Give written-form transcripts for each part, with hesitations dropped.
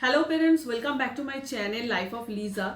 Hello parents, welcome back to my channel life of Liza.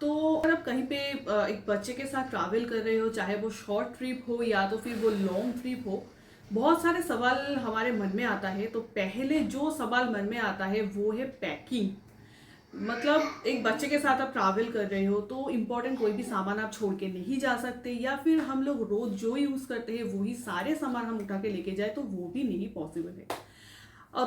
तो अगर आप कहीं पे एक बच्चे के साथ ट्रैवल कर रहे हो, चाहे वो शॉर्ट ट्रिप हो या तो फिर वो लॉन्ग ट्रिप हो, बहुत सारे सवाल हमारे मन में आता है। तो पहले जो सवाल मन में आता है वो है पैकिंग। मतलब एक बच्चे के साथ आप ट्रैवल कर रहे हो तो इम्पोर्टेंट कोई भी सामान आप छोड़ के नहीं जा सकते, या फिर हम लोग रोज जो यूज़ करते हैं वही सारे सामान हम उठा के लेके जाए तो वो भी नहीं पॉसिबल है।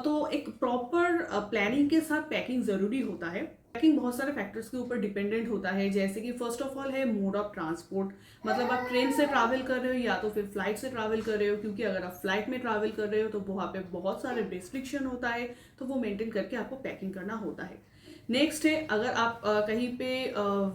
तो एक प्रॉपर प्लानिंग के साथ पैकिंग ज़रूरी होता है। पैकिंग बहुत सारे फैक्टर्स के ऊपर डिपेंडेंट होता है, जैसे कि फर्स्ट ऑफ ऑल है मोड ऑफ ट्रांसपोर्ट। मतलब आप ट्रेन से ट्रैवल कर रहे हो या तो फिर फ्लाइट से ट्रैवल कर रहे हो, क्योंकि अगर आप फ्लाइट में ट्रैवल कर रहे हो तो वहाँ पे बहुत सारे रिस्ट्रिक्शन होता है, तो वो मेंटेन करके आपको पैकिंग करना होता है। नेक्स्ट है, अगर आप कहीं पे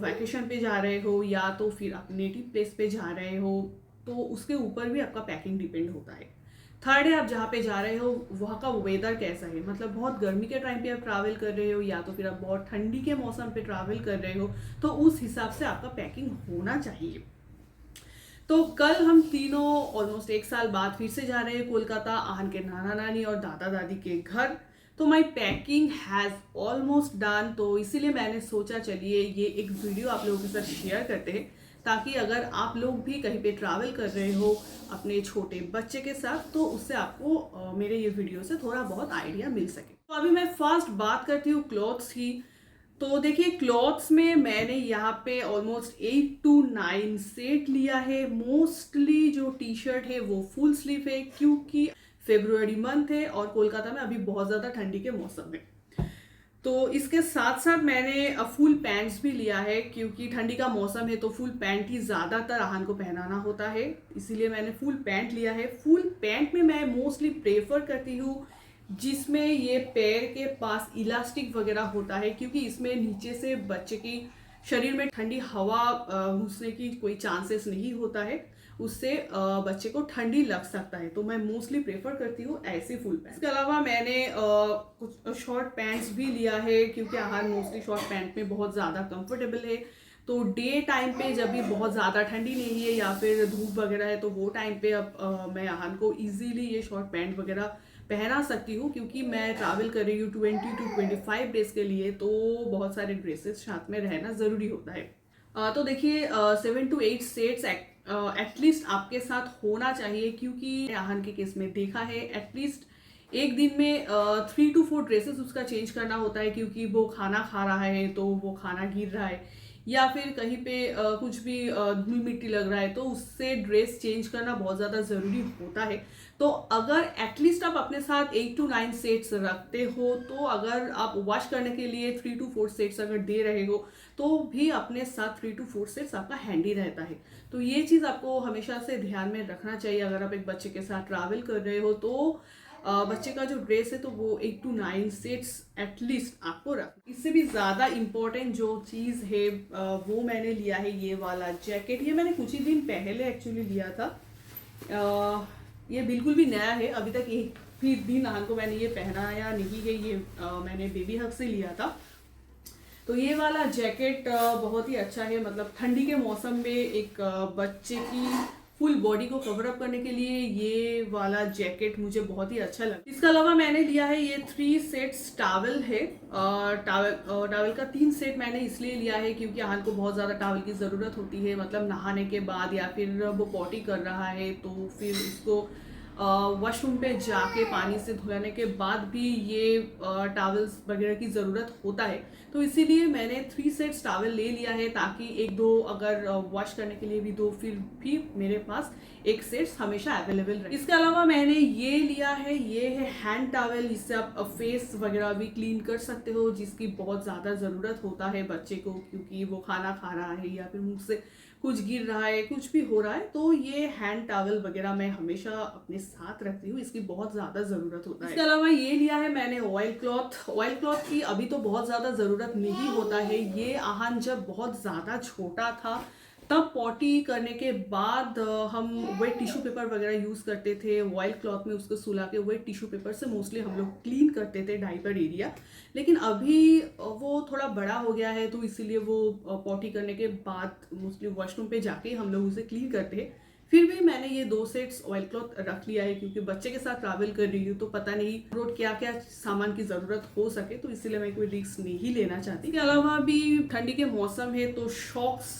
वैकेशन पे जा रहे हो या तो फिर आप नेटिव प्लेस पे जा रहे हो, तो उसके ऊपर भी आपका पैकिंग डिपेंड होता है। थर्ड है, आप जहाँ पे जा रहे हो वहाँ का वेदर कैसा है। मतलब बहुत गर्मी के टाइम पे आप ट्रैवल कर रहे हो या तो फिर आप बहुत ठंडी के मौसम पे ट्रैवल कर रहे हो, तो उस हिसाब से आपका पैकिंग होना चाहिए। तो कल हम तीनों ऑलमोस्ट एक साल बाद फिर से जा रहे हैं कोलकाता, आहन के नाना नानी और दादा दादी के घर। तो माई पैकिंग हैज़ ऑलमोस्ट डन, तो इसीलिए मैंने सोचा चलिए ये एक वीडियो आप लोगों के साथ शेयर करते हैं, ताकि अगर आप लोग भी कहीं पे ट्रैवल कर रहे हो अपने छोटे बच्चे के साथ तो उससे आपको मेरे ये वीडियो से थोड़ा बहुत आइडिया मिल सके। तो अभी मैं फर्स्ट बात करती हूँ क्लॉथ्स की। तो देखिए, क्लॉथ्स में मैंने यहाँ पे ऑलमोस्ट 8 to 9 सेट लिया है। मोस्टली जो टी शर्ट है वो फुल स्लीव है, क्योंकि फेब्रुअरी मंथ है और कोलकाता में अभी बहुत ज़्यादा ठंडी के मौसम है। तो इसके साथ साथ मैंने फुल पैंट्स भी लिया है, क्योंकि ठंडी का मौसम है तो फुल पैंट ही ज़्यादातर आहन को पहनाना होता है, इसीलिए मैंने फुल पैंट लिया है। फुल पैंट में मैं मोस्टली प्रेफर करती हूँ जिसमें ये पैर के पास इलास्टिक वगैरह होता है, क्योंकि इसमें नीचे से बच्चे की शरीर में ठंडी हवा घुसने की कोई चांसेस नहीं होता है, उससे बच्चे को ठंडी लग सकता है। तो मैं मोस्टली प्रेफर करती हूँ ऐसे फुल पैंट। इसके अलावा मैंने कुछ शॉर्ट पैंट्स भी लिया है, क्योंकि आहार मोस्टली शॉर्ट पैंट में बहुत ज़्यादा कंफर्टेबल है। तो डे टाइम पे जब भी बहुत ज़्यादा ठंडी नहीं है या फिर धूप वगैरह है तो वो टाइम पे अब मैं आहान को इजीली ये शॉर्ट पैंट वगैरह पहना सकती हूँ, क्योंकि मैं ट्रैवल कर रही हूँ 20 to 25 डेज के लिए, तो बहुत सारे ड्रेसेस साथ में रहना ज़रूरी होता है। तो देखिए, 7 to 8 सेट्स एटलीस्ट आपके साथ होना चाहिए, क्योंकि आहन के केस में देखा है एटलीस्ट एक दिन में 3 to 4 ड्रेसेस उसका चेंज करना होता है, क्योंकि वो खाना खा रहा है तो वो खाना गिर रहा है, या फिर कहीं पे कुछ भी धूल मिट्टी लग रहा है तो उससे ड्रेस चेंज करना बहुत ज़्यादा ज़रूरी होता है। तो अगर एटलीस्ट आप अपने साथ 8 to 9 सेट्स रखते हो, तो अगर आप वॉश करने के लिए 3 to 4 सेट्स अगर दे रहे हो तो भी अपने साथ 3 to 4 सेट्स आपका हैंडी रहता है। तो ये चीज़ आपको हमेशा से ध्यान में रखना चाहिए अगर आप एक बच्चे के साथ ट्रैवल कर रहे हो। तो बच्चे का जो ड्रेस है तो वो 8 to 9 सेट्स एटलीस्ट आपको रख। इससे भी ज़्यादा इम्पोर्टेंट जो चीज़ है वो मैंने लिया है ये वाला जैकेट। ये मैंने कुछ ही दिन पहले एक्चुअली लिया था। ये बिल्कुल भी नया है, अभी तक एक भी दिन आहन को मैंने ये पहनाया नहीं है। ये मैंने बेबी हक से लिया था। तो ये वाला जैकेट बहुत ही अच्छा है। मतलब ठंडी के मौसम में एक बच्चे की फुल बॉडी को कवर अप करने के लिए ये वाला जैकेट मुझे बहुत ही अच्छा लगा। इसके अलावा मैंने लिया है ये 3 सेट्स टावल है। टावल का 3 सेट मैंने इसलिए लिया है क्योंकि आहन को बहुत ज़्यादा टावल की ज़रूरत होती है। मतलब नहाने के बाद या फिर वो पॉटी कर रहा है तो फिर उसको वॉशरूम पे जाके पानी से धुलाने के बाद भी ये टावल्स वगैरह की ज़रूरत होता है। तो इसीलिए मैंने 3 सेट्स टावल ले लिया है, ताकि एक दो अगर वॉश करने के लिए भी दो, फिर भी मेरे पास एक सेट्स हमेशा अवेलेबल रहे। इसके अलावा मैंने ये लिया है, ये है हैंड टावल। इससे आप फेस वगैरह भी क्लीन कर सकते हो, जिसकी बहुत ज़्यादा ज़रूरत होता है बच्चे को, क्योंकि वो खाना खा रहा है या फिर मुँह से कुछ गिर रहा है, कुछ भी हो रहा है, तो ये हैंड टावल वगैरह मैं हमेशा अपने साथ रखती हूँ, इसकी बहुत ज़्यादा ज़रूरत होता है। इसके अलावा ये लिया है मैंने ऑयल क्लॉथ। ऑयल क्लॉथ की अभी तो बहुत ज़्यादा ज़रूरत नहीं होता है। ये आहन जब बहुत ज़्यादा छोटा था तब पॉटी करने के बाद हम वेट टिश्यू पेपर वगैरह यूज़ करते थे। ऑयल क्लॉथ में उसको सुला के वेट टिश्यू पेपर से मोस्टली हम लोग क्लीन करते थे डायपर एरिया। लेकिन अभी वो थोड़ा बड़ा हो गया है, तो इसीलिए वो पॉटी करने के बाद मोस्टली वॉशरूम पे जाके हम लोग उसे क्लीन करते हैं। फिर भी मैंने ये 2 सेट्स ऑयल क्लॉथ रख लिया है क्योंकि बच्चे के साथ ट्रैवल कर रही हूँ तो पता नहीं रोड क्या क्या सामान की ज़रूरत हो सके, तो इसीलिए मैं कोई रिस्क नहीं लेना चाहती। इसके अलावा भी ठंडी के मौसम है तो शॉक्स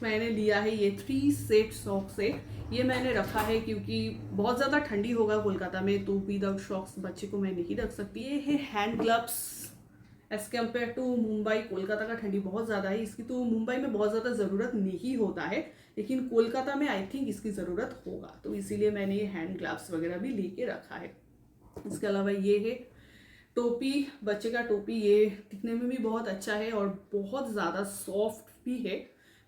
मैंने लिया है, ये 3 सेट सॉक्स है। ये मैंने रखा है क्योंकि बहुत ज़्यादा ठंडी होगा कोलकाता में, तो विदाउट शॉक्स बच्चे को मैं नहीं रख सकती। ये है hand gloves as compare to Mumbai. Kolkata का ठंडी बहुत ज़्यादा है, इसकी तो मुंबई में बहुत ज़्यादा ज़रूरत नहीं होता है, लेकिन कोलकाता में आई थिंक इसकी ज़रूरत होगा, तो इसीलिए मैंने ये हैंड ग्लव्स वगैरह भी लेके रखा है। इसके अलावा ये है टोपी, बच्चे का टोपी। ये दिखने में भी बहुत अच्छा है और बहुत ज़्यादा सॉफ्ट भी है,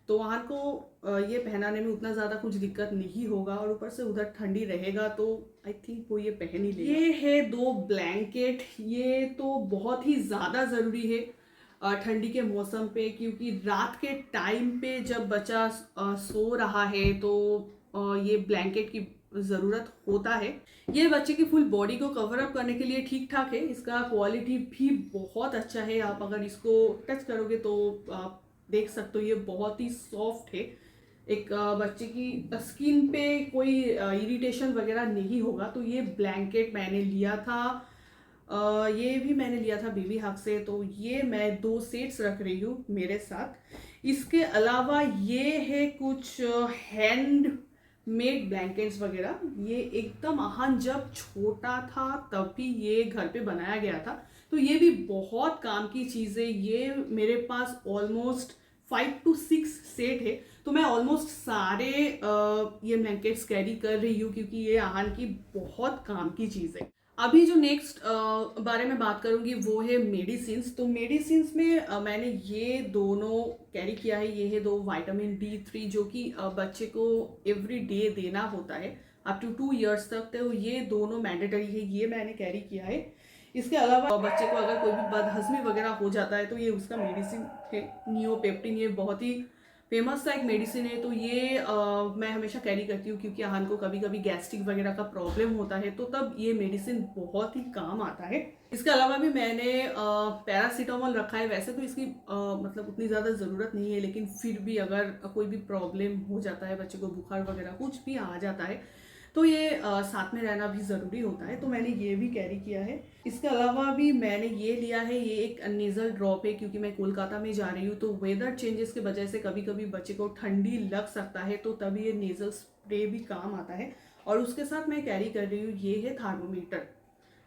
तो वहाँ को ये पहनाने में उतना ज़्यादा कुछ दिक्कत नहीं होगा, और ऊपर से उधर ठंडी रहेगा तो आई थिंक वो ये पहन ही लेगा। ये है 2 ब्लैंकेट, ये तो बहुत ही ज़्यादा ज़रूरी है ठंडी के मौसम पे, क्योंकि रात के टाइम पे जब बच्चा सो रहा है तो ये ब्लैंकेट की ज़रूरत होता है। ये बच्चे की फुल बॉडी को कवर अप करने के लिए ठीक ठाक है, इसका क्वालिटी भी बहुत अच्छा है। आप अगर इसको टच करोगे तो आप देख सकते हो ये बहुत ही सॉफ्ट है। एक बच्चे की स्किन पे कोई इरिटेशन वगैरह नहीं होगा, तो ये ब्लैंकेट मैंने लिया था। ये भी मैंने लिया था बेबी हग से, तो ये मैं 2 सेट्स रख रही हूँ मेरे साथ। इसके अलावा ये है कुछ हैंड मेड ब्लैंकेट्स वगैरह। ये एकदम अहान जब छोटा था तब भी ये घर पे बनाया गया था, तो ये भी बहुत काम की चीज़ है। ये मेरे पास ऑलमोस्ट 5 to 6 सेट है, तो मैं ऑलमोस्ट सारे ये ब्लैंकेट्स कैरी कर रही हूँ क्योंकि ये आहान की बहुत काम की चीज़ है। अभी जो नेक्स्ट बारे में बात करूंगी वो है मेडिसिन्स। तो मेडिसिन्स में मैंने ये दोनों कैरी किया है। ये है 2 विटामिन D3 जो कि बच्चे को एवरी डे देना होता है अप टू 2 इयर्स तक, तो ये दोनों मैंडेटरी है, ये मैंने कैरी किया है। इसके अलावा बच्चे को अगर कोई भी बदहजमी वगैरह हो जाता है तो ये उसका मेडिसिन है नियोपेप्टिन। ये बहुत ही फेमस सा एक मेडिसिन है, तो ये मैं हमेशा कैरी करती हूँ क्योंकि आहन को कभी कभी गैस्ट्रिक वगैरह का प्रॉब्लम होता है, तो तब ये मेडिसिन बहुत ही काम आता है। इसके अलावा भी मैंने पैरासीटामोल रखा है। वैसे तो इसकी मतलब उतनी ज़्यादा ज़रूरत नहीं है, लेकिन फिर भी अगर कोई भी प्रॉब्लम हो जाता है, बच्चे को बुखार वगैरह कुछ भी आ जाता है, तो ये साथ में रहना भी ज़रूरी होता है, तो मैंने ये भी कैरी किया है। इसके अलावा भी मैंने ये लिया है, ये एक नेज़ल ड्रॉप है क्योंकि मैं कोलकाता में जा रही हूँ, तो वेदर चेंजेस की वजह से कभी कभी बच्चे को ठंडी लग सकता है, तो तभी ये नेज़ल स्प्रे भी काम आता है। और उसके साथ मैं कैरी कर रही हूँ ये है थर्मोमीटर।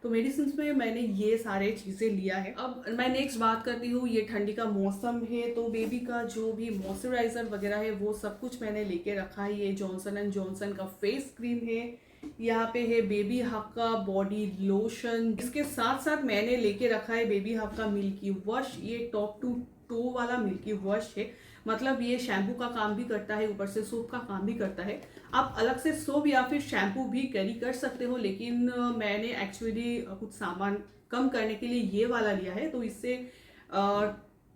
तो मेडिसिन में मैंने ये सारे चीज़ें लिया है। अब मैं नेक्स्ट बात करती हूँ, ये ठंडी का मौसम है तो बेबी का जो भी मॉइस्चराइजर वगैरह है वो सब कुछ मैंने लेके रखा है। ये जॉनसन एंड जॉनसन का फेस क्रीम है, यहाँ पे है बेबी हग का बॉडी लोशन। इसके साथ साथ मैंने लेके रखा है बेबी हग का मिल्की वॉश। ये टॉप टू टो वाला मिल्की वॉश है, मतलब ये शैम्पू का काम भी करता है, ऊपर से सोप का काम भी करता है। आप अलग से सोप या फिर शैम्पू भी कैरी कर सकते हो, लेकिन मैंने एक्चुअली कुछ सामान कम करने के लिए ये वाला लिया है, तो इससे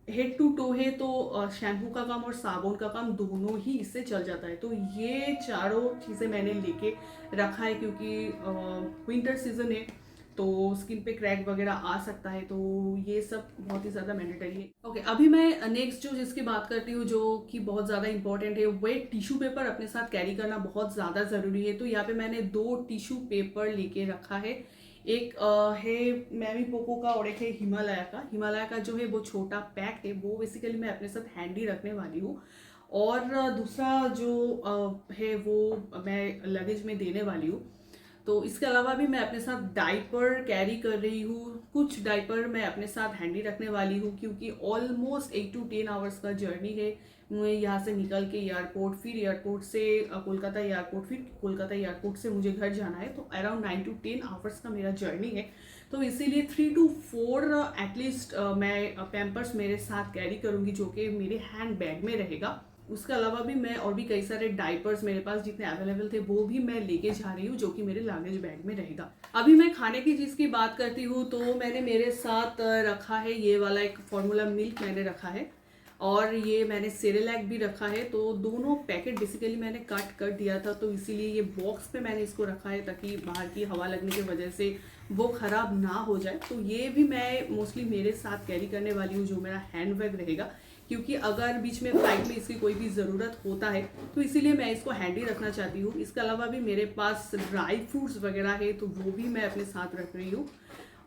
हेड टू टो है, तो शैम्पू का काम और साबुन का काम दोनों ही इससे चल जाता है। तो ये चारों चीज़ें मैंने लेके रखा है क्योंकि विंटर सीजन है तो स्किन पे क्रैक वगैरह आ सकता है, तो ये सब बहुत ही ज़्यादा मैंडेटरी है। ओके, अभी मैं नेक्स्ट जो जिसकी बात करती हूँ जो कि बहुत ज़्यादा इंपॉर्टेंट है, वेट टिश्यू पेपर अपने साथ कैरी करना बहुत ज़्यादा ज़रूरी है। तो यहाँ पे मैंने 2 टिश्यू पेपर लेके रखा है। एक है मैमी पोको का और एक है हिमालय का। हिमालय का जो है वो छोटा पैक है, वो बेसिकली मैं अपने साथ हैंडी रखने वाली हूँ, और दूसरा जो है वो मैं लगेज में देने वाली हूँ। तो इसके अलावा भी मैं अपने साथ डाइपर कैरी कर रही हूँ। कुछ डाइपर मैं अपने साथ हैंडी रखने वाली हूँ क्योंकि ऑलमोस्ट 8 to 10 आवर्स का जर्नी है। मुझे यहाँ से निकल के एयरपोर्ट, फिर एयरपोर्ट से कोलकाता एयरपोर्ट, फिर कोलकाता एयरपोर्ट से मुझे घर जाना है, तो अराउंड 9 to 10 आवर्स का मेरा जर्नी है। तो इसीलिए 3 to 4 एटलीस्ट मैं पैम्पर्स मेरे साथ कैरी करूँगी जो कि मेरे हैंड बैग में रहेगा। उसके अलावा भी मैं और भी कई सारे डाइपर्स मेरे पास जितने अवेलेबल थे वो भी मैं लेके जा रही हूँ जो कि मेरे लगेज बैग में रहेगा। अभी मैं खाने की चीज़ की बात करती हूँ, तो मैंने मेरे साथ रखा है ये वाला एक फॉर्मूला मिल्क मैंने रखा है, और ये मैंने सेरेलैक भी रखा है। तो दोनों पैकेट बेसिकली मैंने कट कर दिया था, तो इसीलिए ये बॉक्स पे मैंने इसको रखा है ताकि बाहर की हवा लगने की वजह से वो ख़राब ना हो जाए। तो ये भी मैं मोस्टली मेरे साथ कैरी करने वाली हूँ, जो मेरा हैंड बैग रहेगा, क्योंकि अगर बीच में फ्लाइट में इसकी कोई भी ज़रूरत होता है तो इसीलिए मैं इसको हैंडी रखना चाहती हूँ। इसके अलावा भी मेरे पास ड्राई फ्रूट्स वगैरह है तो वो भी मैं अपने साथ रख रही हूँ।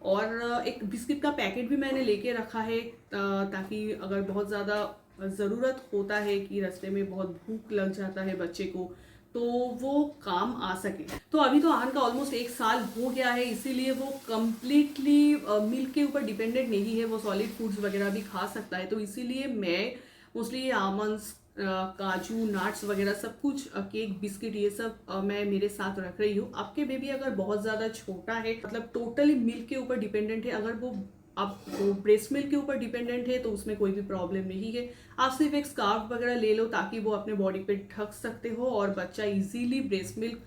और एक बिस्किट का पैकेट भी मैंने लेके रखा है, ताकि अगर बहुत ज़्यादा ज़रूरत होता है कि रास्ते में बहुत भूख लग जाता है बच्चे को, तो वो काम आ सके। तो अभी तो आहन का ऑलमोस्ट 1 साल हो गया है, इसीलिए वो कम्प्लीटली मिल्क के ऊपर डिपेंडेंट नहीं है, वो सॉलिड फूड्स वगैरह भी खा सकता है। तो इसीलिए मैं मोस्टली आमंड्स, काजू, नट्स वगैरह सब कुछ, केक, बिस्किट, ये सब मैं मेरे साथ रख रही हूँ। आपके बेबी अगर बहुत ज़्यादा छोटा है, मतलब टोटली मिल्क के ऊपर डिपेंडेंट है, अगर वो वो ब्रेस्ट मिल्क के ऊपर डिपेंडेंट है तो उसमें कोई भी प्रॉब्लम नहीं है। आप सिर्फ एक स्कार्फ वगैरह ले लो ताकि वो अपने बॉडी पे ढक सकते हो और बच्चा इजीली ब्रेस्ट मिल्क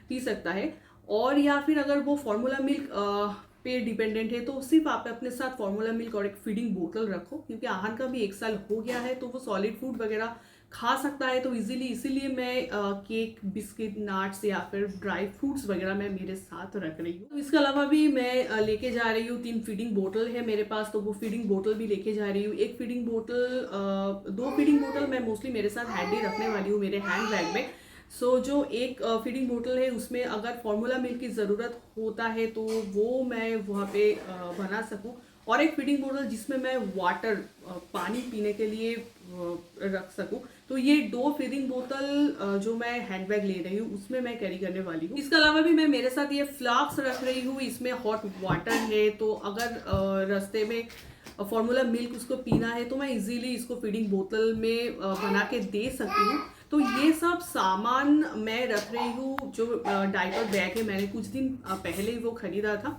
पी सकता है। और या फिर अगर वो फार्मूला मिल्क पे डिपेंडेंट है तो सिर्फ आप अपने साथ फार्मूला मिल्क और एक फीडिंग बोतल रखो, क्योंकि आहन का भी 1 साल हो गया है तो वो सॉलिड फूड वगैरह खा सकता है। तो इजीली इसीलिए मैं केक, बिस्किट, नट्स या फिर ड्राई फ्रूट्स वगैरह मैं मेरे साथ रख रही हूँ। तो इसके अलावा भी मैं लेके जा रही हूँ 3 फीडिंग बोतल है मेरे पास, तो वो फीडिंग बोतल भी लेके जा रही हूँ। एक फीडिंग बोतल 2 फीडिंग बोतल मैं मोस्टली मेरे साथ हैंडी रखने वाली हूँ मेरे हैंड बैग में। सो जो एक फीडिंग बोतल है उसमें अगर फार्मूला मिल्क की ज़रूरत होता है तो वो मैं वहाँ पे बना सकूँ, और एक फीडिंग बोतल जिसमें मैं वाटर, पानी पीने के लिए रख सकूं। तो ये 2 फीडिंग बोतल जो मैं हैंडबैग ले रही हूँ उसमें मैं कैरी करने वाली हूँ। इसके अलावा भी मैं मेरे साथ ये फ्लास्क रख रही हूँ, इसमें हॉट वाटर है, तो अगर रास्ते में फार्मूला मिल्क उसको पीना है तो मैं इजीली इसको फीडिंग बोतल में बना के दे सकती हूँ। तो ये सब सामान मैं रख रही हूँ। जो डायपर बैग है मैंने कुछ दिन पहले ही वो खरीदा था,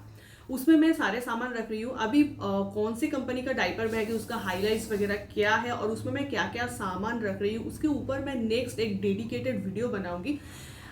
उसमें मैं सारे सामान रख रही हूँ। अभी कौन सी कंपनी का डायपर बैग है, उसका हाइलाइट्स वगैरह क्या है और उसमें मैं क्या क्या सामान रख रही हूँ, उसके ऊपर मैं नेक्स्ट एक डेडिकेटेड वीडियो बनाऊंगी,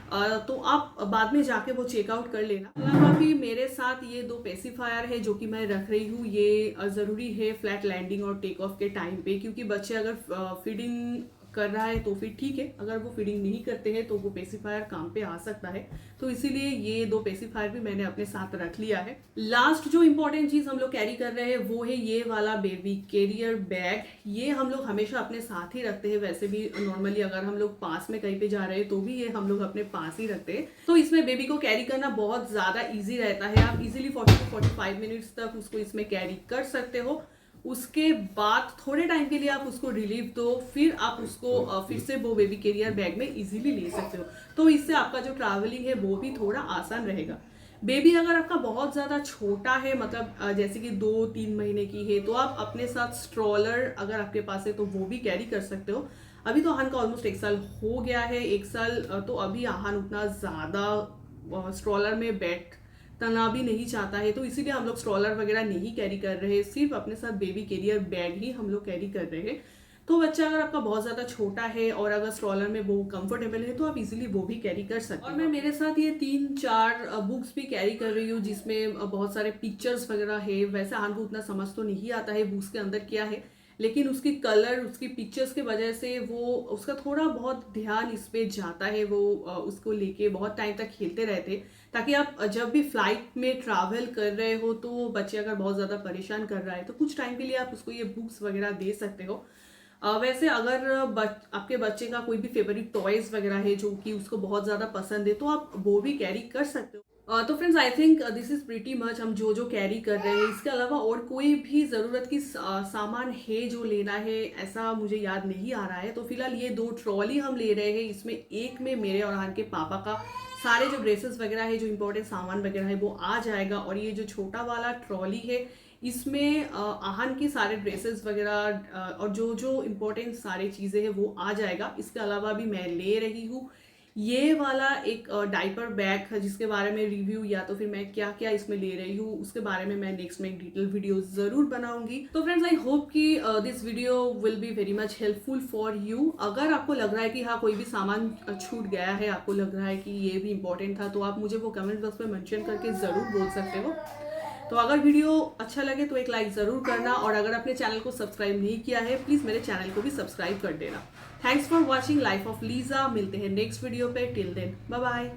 तो आप बाद में जाके वो चेकआउट कर लेना। अलावा भी मेरे साथ ये 2 पेसिफायर है जो कि मैं रख रही हूँ। ये ज़रूरी है फ्लैट लैंडिंग और टेक ऑफ के टाइम पे, क्योंकि बच्चे अगर फीडिंग कर रहा है तो फिर ठीक है, अगर वो फीडिंग नहीं करते हैं तो वो पेसिफायर काम पे आ सकता है। तो इसीलिए ये 2 पेसिफायर भी मैंने अपने साथ रख लिया है। लास्ट जो इंपॉर्टेंट चीज हम लोग कैरी कर रहे हैं वो है ये वाला बेबी कैरियर बैग। ये हम लोग हमेशा अपने साथ ही रखते हैं। वैसे भी नॉर्मली अगर हम लोग पास में कहीं पे जा रहे हैं तो भी ये हम लोग अपने पास ही रखते हैं। तो इसमें बेबी को कैरी करना बहुत ज्यादा ईजी रहता है। आप इजिली 40 to 45 मिनट्स तक उसको इसमें कैरी कर सकते हो। उसके बाद थोड़े टाइम के लिए आप उसको रिलीफ दो, फिर आप उसको फिर से वो बेबी कैरियर बैग में इजीली ले सकते हो। तो इससे आपका जो ट्रैवलिंग है वो भी थोड़ा आसान रहेगा। बेबी अगर आपका बहुत ज़्यादा छोटा है, मतलब जैसे कि 2-3 महीने की है, तो आप अपने साथ स्ट्रॉलर अगर आपके पास है तो वो भी कैरी कर सकते हो। अभी तो आहन का ऑलमोस्ट 1 साल हो गया है। 1 साल तो अभी आहन उतना ज़्यादा स्ट्रॉलर में बैठना भी नहीं चाहता है, तो इसीलिए हम लोग स्ट्रॉलर वगैरह नहीं कैरी कर रहे हैं, सिर्फ अपने साथ बेबी कैरियर बैग ही हम लोग कैरी कर रहे हैं। तो बच्चा अगर आपका बहुत ज़्यादा छोटा है और अगर स्ट्रॉलर में वो कंफर्टेबल है तो आप इजीली वो भी कैरी कर सकते हैं। और मैं मेरे साथ ये 3-4 बुक्स भी कैरी कर रही हूँ जिसमें बहुत सारे पिक्चर्स वगैरह है। वैसे आहन को उतना समझ तो नहीं आता है बुक्स के अंदर क्या है, लेकिन उसकी कलर, उसकी पिक्चर्स के वजह से वो उसका थोड़ा बहुत ध्यान इस पे जाता है। वो उसको लेके बहुत टाइम तक खेलते रहते हैं, ताकि आप जब भी फ्लाइट में ट्रैवल कर रहे हो तो बच्चे अगर बहुत ज़्यादा परेशान कर रहा है तो कुछ टाइम के लिए आप उसको ये बुक्स वगैरह दे सकते हो। वैसे अगर आपके बच्चे का कोई भी फेवरेट टॉयज वगैरह है जो कि उसको बहुत ज़्यादा पसंद है तो आप वो भी कैरी कर सकते हो। तो friends, I think this is pretty much हम जो कैरी कर रहे हैं। इसके अलावा और कोई भी ज़रूरत की सामान है जो लेना है ऐसा मुझे याद नहीं आ रहा है। तो फिलहाल ये 2 ट्रॉली हम ले रहे हैं। इसमें एक में मेरे और आहन के पापा का सारे जो ड्रेसेस वगैरह है, जो इंपॉर्टेंट सामान वगैरह है वो आ जाएगा, और ये जो छोटा वाला ट्रॉली है इसमें आहन की सारे ड्रेसेस वगैरह और जो इम्पोर्टेंट सारी चीज़ें हैं वो आ जाएगा। इसके अलावा भी मैं ले रही हूँ ये वाला एक डाइपर बैग जिसके बारे में रिव्यू या तो फिर मैं क्या क्या इसमें ले रही हूँ उसके बारे में मैं नेक्स्ट में एक डिटेल वीडियो जरूर बनाऊंगी। तो फ्रेंड्स, आई होप कि this video will be very much helpful for you. अगर आपको लग रहा है कि हाँ कोई भी सामान छूट गया है, आपको लग रहा है कि ये भी इंपॉर्टेंट था, तो आप मुझे वो कमेंट बॉक्स में मेंशन करके ज़रूर बोल सकते हो। तो अगर वीडियो अच्छा लगे तो एक लाइक ज़रूर करना, और अगर अपने चैनल को सब्सक्राइब नहीं किया है प्लीज़ मेरे चैनल को भी सब्सक्राइब कर देना। Thanks for watching life of Liza. मिलते हैं नेक्स्ट वीडियो पे। Till then bye bye.